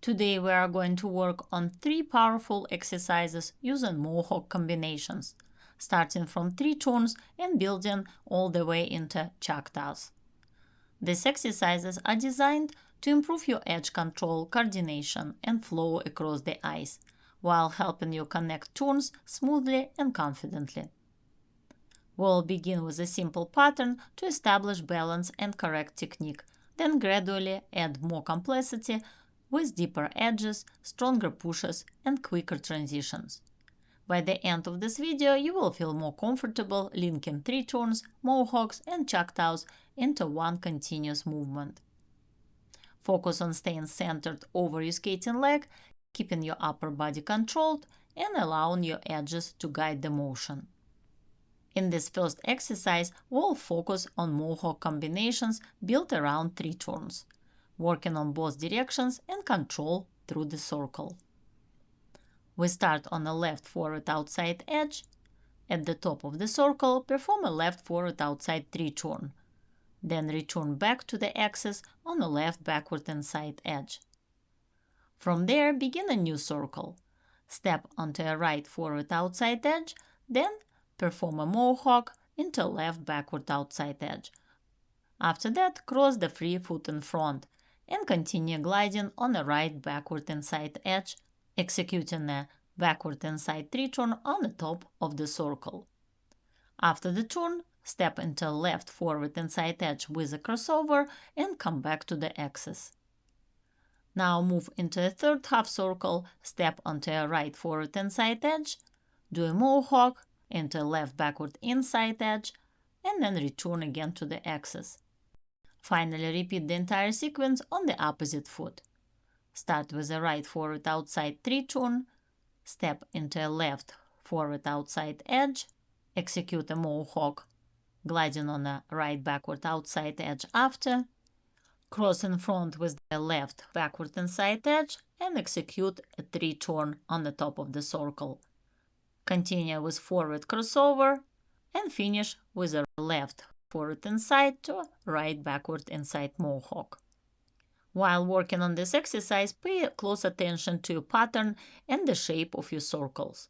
Today we are going to work on 3 powerful exercises using Mohawk combinations, starting from 3 tones and building all the way into Choctaws. These exercises are designed to improve your edge control, coordination, and flow across the ice, while helping you connect tones smoothly and confidently. We'll begin with a simple pattern to establish balance and correct technique, then gradually add more complexity with deeper edges, stronger pushes, and quicker transitions. By the end of this video, you will feel more comfortable linking 3 tones, Mohawks, and Choctaws into one continuous movement. Focus on staying centered over your skating leg, keeping your upper body controlled, and allowing your edges to guide the motion. In this first exercise, we'll focus on Mohawk combinations built around 3 tones, working on both directions and control through the circle. We start on the left forward outside edge. At the top of the circle, perform a left forward outside 3 turn. Then return back to the axis on the left backward inside edge. From there, begin a new circle. Step onto a right forward outside edge, then perform a Mohawk into left backward outside edge. After that, cross the free foot in front and continue gliding on the right backward inside edge, executing a backward inside 3 turn on the top of the circle. After the turn, step into left forward inside edge with a crossover and come back to the axis. Now move into a third half circle, step onto a right forward inside edge, do a Mohawk into left backward inside edge, and then return again to the axis. Finally, repeat the entire sequence on the opposite foot. Start with a right forward outside 3 turn, step into a left forward outside edge, execute a Mohawk, gliding on a right backward outside edge after, cross in front with the left backward inside edge, and execute a 3 turn on the top of the circle. Continue with forward crossover and finish with a left forward inside to right backward inside Mohawk. While working on this exercise, pay close attention to your pattern and the shape of your circles.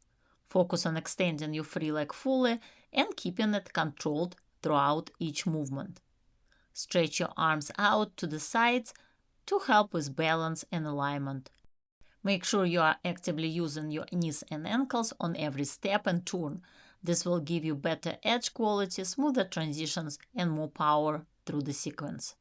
Focus on extending your free leg fully and keeping it controlled throughout each movement. Stretch your arms out to the sides to help with balance and alignment. Make sure you are actively using your knees and ankles on every step and turn. This will give you better edge quality, smoother transitions, and more power through the sequence.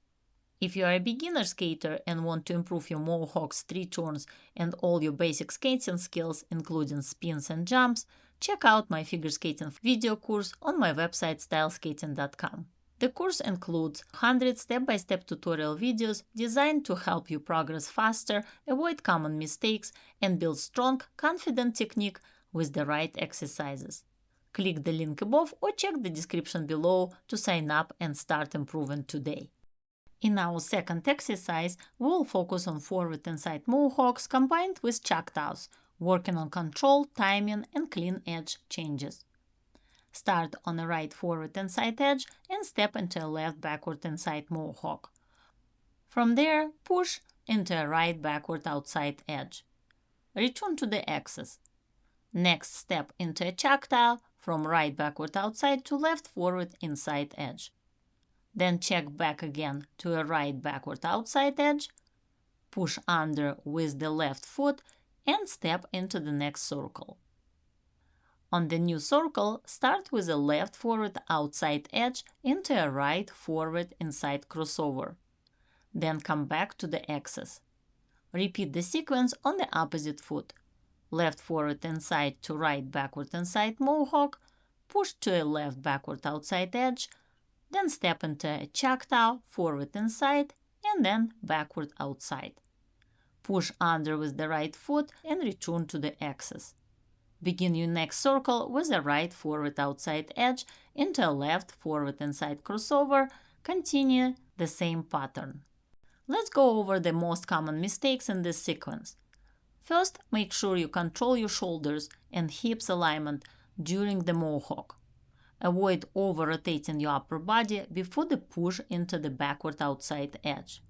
If you are a beginner skater and want to improve your Mohawks 3 turns and all your basic skating skills, including spins and jumps, check out my figure skating video course on my website styleskating.com. The course includes 100 step-by-step tutorial videos designed to help you progress faster, avoid common mistakes, and build strong, confident technique with the right exercises. Click the link above or check the description below to sign up and start improving today. In our second exercise, we will focus on forward inside Mohawks combined with Choctaws, working on control, timing, and clean edge changes. Start on the right forward inside edge and step into a left backward inside Mohawk. From there, push into a right backward outside edge. Return to the axis. Next, step into a Choctaw from right backward outside to left forward inside edge. Then check back again to a right backward outside edge, push under with the left foot, and step into the next circle. On the new circle, start with a left forward outside edge into a right forward inside crossover. Then come back to the axis. Repeat the sequence on the opposite foot. Left forward inside to right backward inside Mohawk, push to a left backward outside edge, then step into a Choctaw forward inside and then backward outside. Push under with the right foot and return to the axis. Begin your next circle with a right forward outside edge into a left forward inside crossover. Continue the same pattern. Let's go over the most common mistakes in this sequence. First, make sure you control your shoulders and hips alignment during the Mohawk. Avoid over-rotating your upper body before the push into the backward outside edge.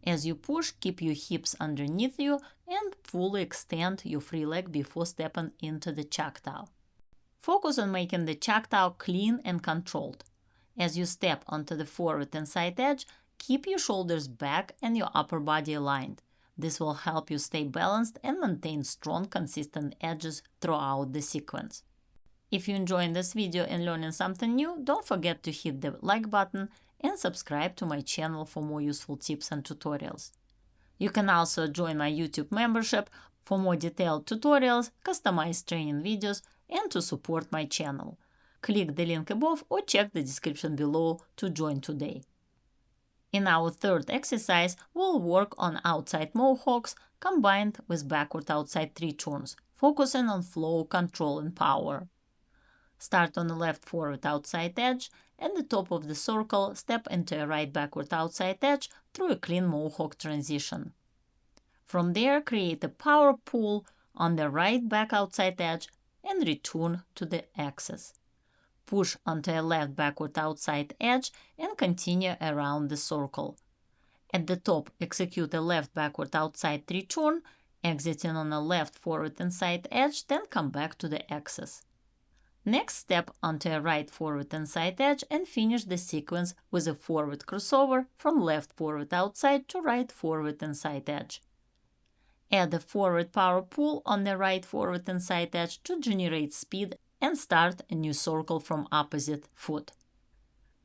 As you push, keep your hips underneath you and fully extend your free leg before stepping into the Choctaw. Focus on making the Choctaw clean and controlled. As you step onto the forward and side edge, keep your shoulders back and your upper body aligned. This will help you stay balanced and maintain strong, consistent edges throughout the sequence. If you're enjoying this video and learning something new, don't forget to hit the like button and subscribe to my channel for more useful tips and tutorials. You can also join my YouTube membership for more detailed tutorials, customized training videos, and to support my channel. Click the link above or check the description below to join today. In our third exercise, we'll work on outside Mohawks combined with backward outside 3 turns, focusing on flow, control, and power. Start on the left forward outside edge, and the top of the circle, step into a right backward outside edge through a clean Mohawk transition. From there, create a power pull on the right back outside edge and return to the axis. Push onto a left backward outside edge and continue around the circle. At the top, execute a left backward outside 3 turn, exiting on a left forward and side edge, then come back to the axis. Next, step onto a right forward and side edge and finish the sequence with a forward crossover from left forward outside to right forward and side edge. Add a forward power pull on the right forward and side edge to generate speed and start a new circle from opposite foot.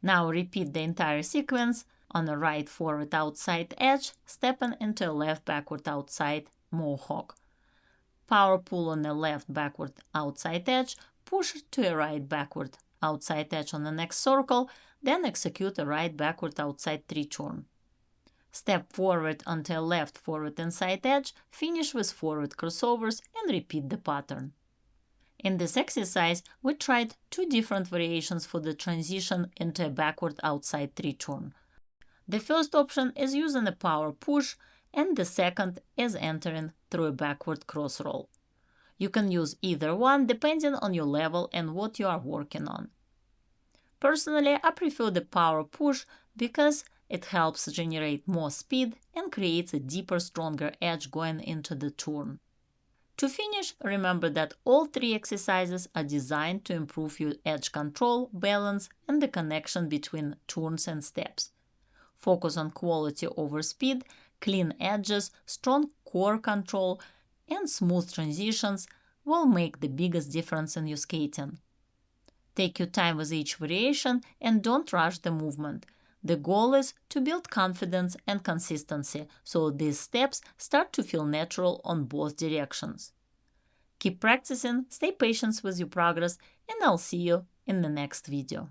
Now repeat the entire sequence on the right forward outside edge, stepping into a left backward outside Mohawk. Power pull on the left backward outside edge, push to a right backward outside edge on the next circle, then execute a right backward outside 3 turn. Step forward onto a left forward and side edge, finish with forward crossovers and repeat the pattern. In this exercise, we tried 2 different variations for the transition into a backward outside 3 turn. The first option is using a power push, and the second is entering through a backward cross roll. You can use either one depending on your level and what you are working on. Personally, I prefer the power push because it helps generate more speed and creates a deeper, stronger edge going into the turn. To finish, remember that all 3 exercises are designed to improve your edge control, balance, and the connection between turns and steps. Focus on quality over speed, clean edges, strong core control, and smooth transitions will make the biggest difference in your skating. Take your time with each variation and don't rush the movement. The goal is to build confidence and consistency so these steps start to feel natural on both directions. Keep practicing, stay patient with your progress, and I'll see you in the next video.